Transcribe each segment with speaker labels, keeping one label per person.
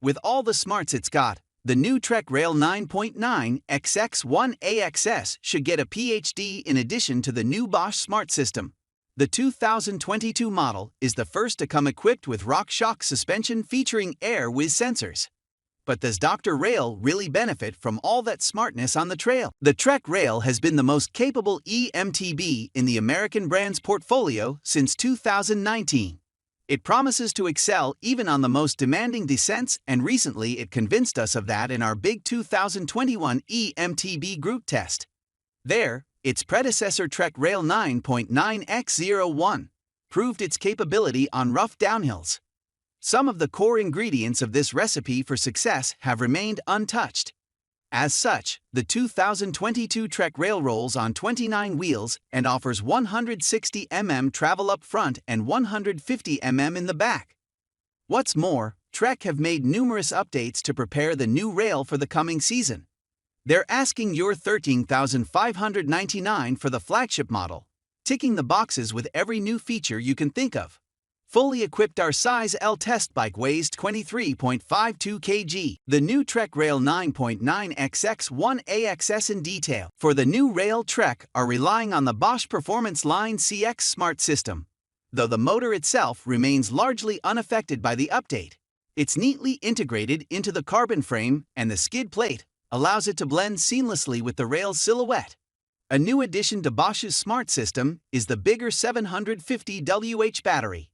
Speaker 1: With all the smarts it's got, the new Trek Rail 9.9 XX1AXS should get a PhD in addition to the new Bosch Smart System. The 2022 model is the first to come equipped with RockShox suspension featuring Air Whiz sensors. But does Dr. Rail really benefit from all that smartness on the trail? The Trek Rail has been the most capable e-mtb in the American brand's portfolio since 2019. It promises to excel even on the most demanding descents, and recently it convinced us of that in our big 2021 e-mtb group test. There, its predecessor Trek Rail 9.9X01 proved its capability on rough downhills. Some of the core ingredients of this recipe for success have remained untouched. As such, the 2022 Trek Rail rolls on 29 wheels and offers 160 mm travel up front and 150 mm in the back. What's more, Trek have made numerous updates to prepare the new rail for the coming season. They're asking your $13,599 for the flagship model, ticking the boxes with every new feature you can think of. Fully equipped, our size L test bike weighs 23.52 kg. The new Trek Rail 9.9XX1AXS in detail. For the new rail, Trek are relying on the Bosch Performance Line CX Smart System. Though the motor itself remains largely unaffected by the update, it's neatly integrated into the carbon frame, and the skid plate allows it to blend seamlessly with the rail's silhouette. A new addition to Bosch's Smart System is the bigger 750 Wh battery.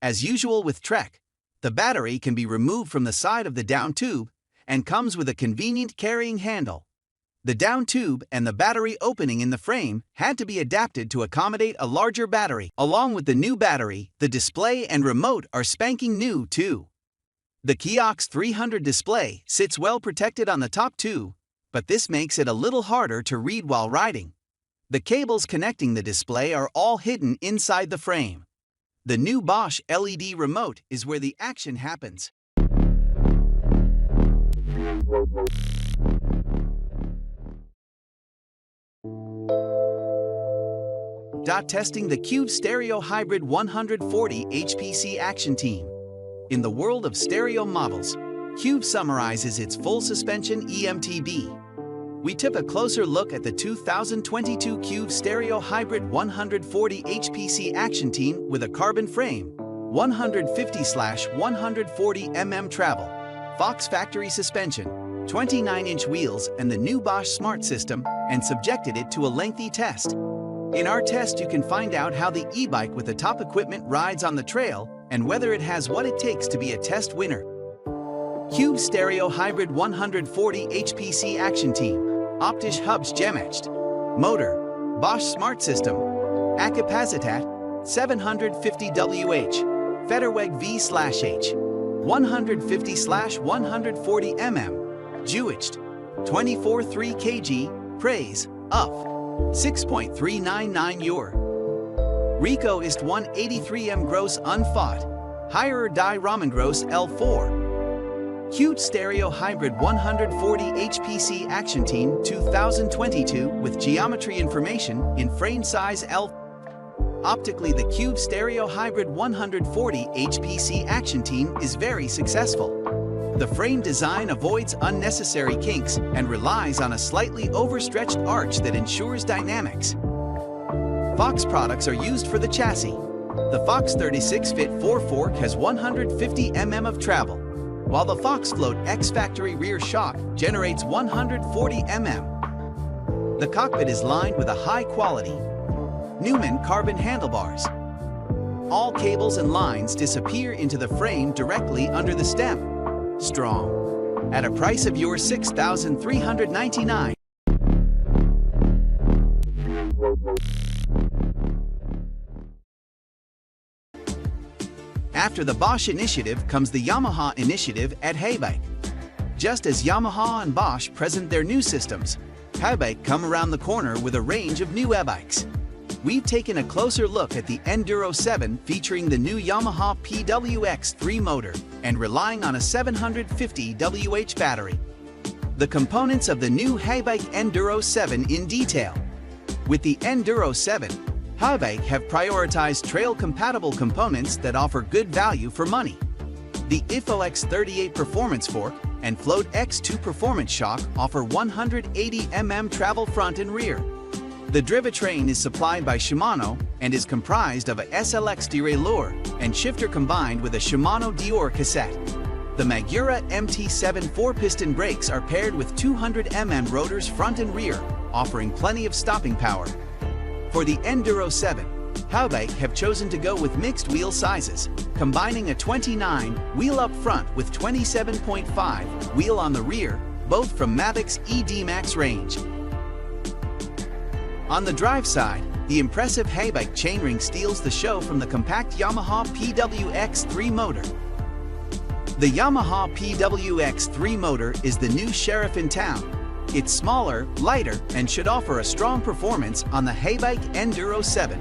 Speaker 1: As usual with Trek, the battery can be removed from the side of the down tube and comes with a convenient carrying handle. The down tube and the battery opening in the frame had to be adapted to accommodate a larger battery. Along with the new battery, the display and remote are spanking new too. The Kiox 300 display sits well protected on the top too, but this makes it a little harder to read while riding. The cables connecting the display are all hidden inside the frame. The new Bosch LED remote is where the action happens. Testing the Cube Stereo Hybrid 140 HPC Action Team. In the world of stereo models, Cube summarizes its full suspension emtb. We took a closer look at the 2022 Cube Stereo Hybrid 140 HPC Action Team with a carbon frame, 150/140 mm travel, Fox factory suspension, 29-inch wheels, and the new Bosch Smart System, and subjected it to a lengthy test. In our test, you can find out how the e-bike with the top equipment rides on the trail and whether it has what it takes to be a test winner. Cube Stereo Hybrid 140 HPC Action Team. Optisch Hubs Gemächt. Motor, Bosch Smart System. Acapacitat, 750 Wh. Federweg V/H. 150/140 mm. Gewicht, 24.3 kg. Praise, UF, 6.399 Euro. Rico ist 183 m gross unfought. Higher die Rahmen gross L4. Cube Stereo Hybrid 140 HPC Action Team 2022 with geometry information in frame size L. Optically, the Cube Stereo Hybrid 140 HPC Action Team is very successful. The frame design avoids unnecessary kinks and relies on a slightly overstretched arch that ensures dynamics. Fox products are used for the chassis. The Fox 36 Fit 4-fork has 150 mm of travel, while the Fox Float X factory rear shock generates 140 mm. The cockpit is lined with a high-quality Newman carbon handlebars. All cables and lines disappear into the frame directly under the stem. Strong. At a price of your $6,399. After the Bosch Initiative comes the Yamaha Initiative at ebike. Just as Yamaha and Bosch present their new systems, ebike come around the corner with a range of new e-bikes. We've taken a closer look at the Enduro 7 featuring the new Yamaha PWX3 motor and relying on a 750 Wh battery. The components of the new ebike Enduro 7 in detail. With the Enduro 7, ebike have prioritized trail-compatible components that offer good value for money. The IFO-X38 Performance Fork and Float X2 Performance Shock offer 180 mm travel front and rear. The drivetrain is supplied by Shimano and is comprised of a SLX derailleur and shifter combined with a Shimano Dior cassette. The Magura MT7 4-piston brakes are paired with 200 mm rotors front and rear, offering plenty of stopping power. For the Enduro 7, ebike have chosen to go with mixed wheel sizes, combining a 29 wheel up front with 27.5 wheel on the rear, both from Mavic's ED-Max range. On the drive side, the impressive ebike chainring steals the show from the compact Yamaha PWX3 motor. The Yamaha PWX3 motor is the new sheriff in town. It's smaller, lighter, and should offer a strong performance on the ebike Enduro 7.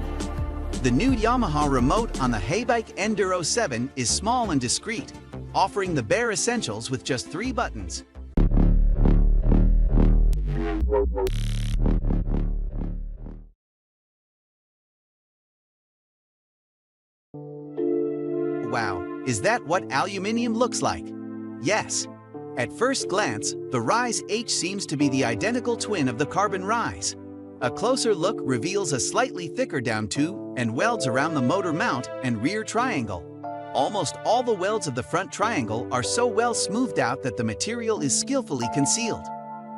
Speaker 1: The new Yamaha remote on the ebike Enduro 7 is small and discreet, offering the bare essentials with just 3 buttons. Wow, is that what aluminium looks like? Yes. At first glance, the Rise H seems to be the identical twin of the Carbon Rise. A closer look reveals a slightly thicker down tube and welds around the motor mount and rear triangle. Almost all the welds of the front triangle are so well smoothed out that the material is skillfully concealed.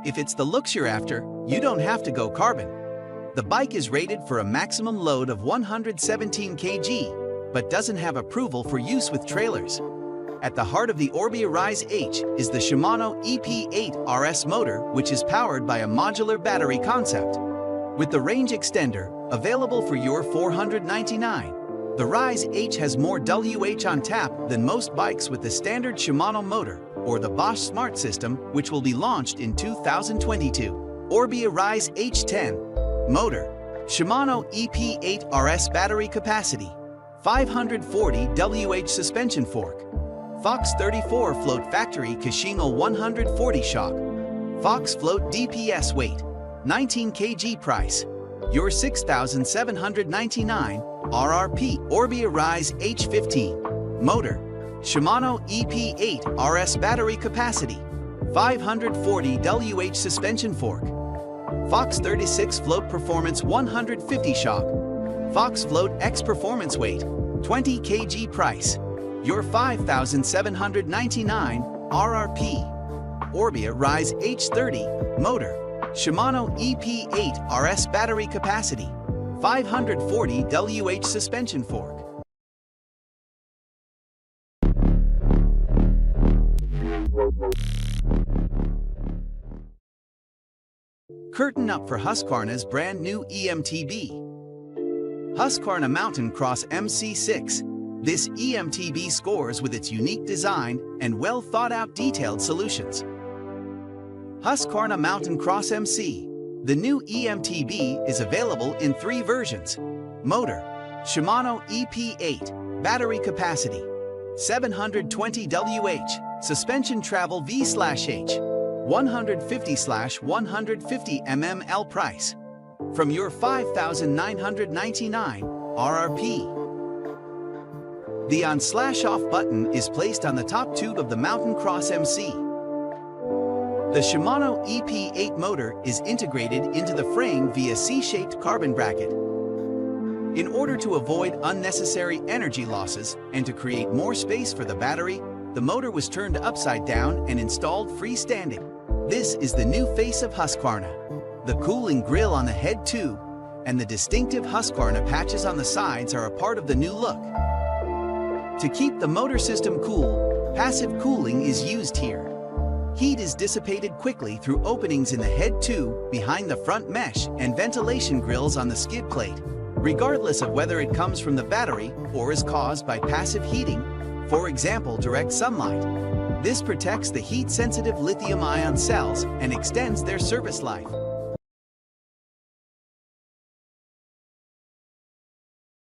Speaker 1: If it's the looks you're after, you don't have to go carbon. The bike is rated for a maximum load of 117 kg, but doesn't have approval for use with trailers. At the heart of the Orbi Rise H is the Shimano EP8 RS motor, which is powered by a modular battery concept. With the range extender, available for your $499, the Rise H has more WH on tap than most bikes with the standard Shimano motor or the Bosch Smart System, which will be launched in 2022. Orbi Rise H10 motor, Shimano EP8 RS battery capacity, 540 WH suspension fork, Fox 34 float factory Kashima 140 shock, Fox float DPS weight, 19 kg price, your $6,799 RRP. Orbi Rise H15 motor, Shimano EP8 RS battery capacity, 540 WH suspension fork, Fox 36 float performance 150 shock, Fox float X performance weight, 20 kg price, your $5,799 RRP. Orbi Rise H30 motor, Shimano EP8 RS battery capacity, 540 WH suspension fork. Curtain up for Husqvarna's brand new emtb. Husqvarna Mountain Cross MC6. This emtb scores with its unique design and well thought out detailed solutions. Husqvarna Mountain Cross MC. The new emtb is available in 3 versions. Motor, Shimano EP8, battery capacity, 720 WH, suspension travel V/H, 150/150 mmL price. From your $5,999 RRP. The on/off button is placed on the top tube of the Mountain Cross MC. The Shimano EP8 motor is integrated into the frame via C-shaped carbon bracket. In order to avoid unnecessary energy losses and to create more space for the battery, the motor was turned upside down and installed freestanding. This is the new face of Husqvarna. The cooling grille on the head tube and the distinctive Husqvarna patches on the sides are a part of the new look. To keep the motor system cool, passive cooling is used here. Heat is dissipated quickly through openings in the head tube, behind the front mesh, and ventilation grills on the skid plate, regardless of whether it comes from the battery or is caused by passive heating, for example, direct sunlight. This protects the heat-sensitive lithium-ion cells and extends their service life.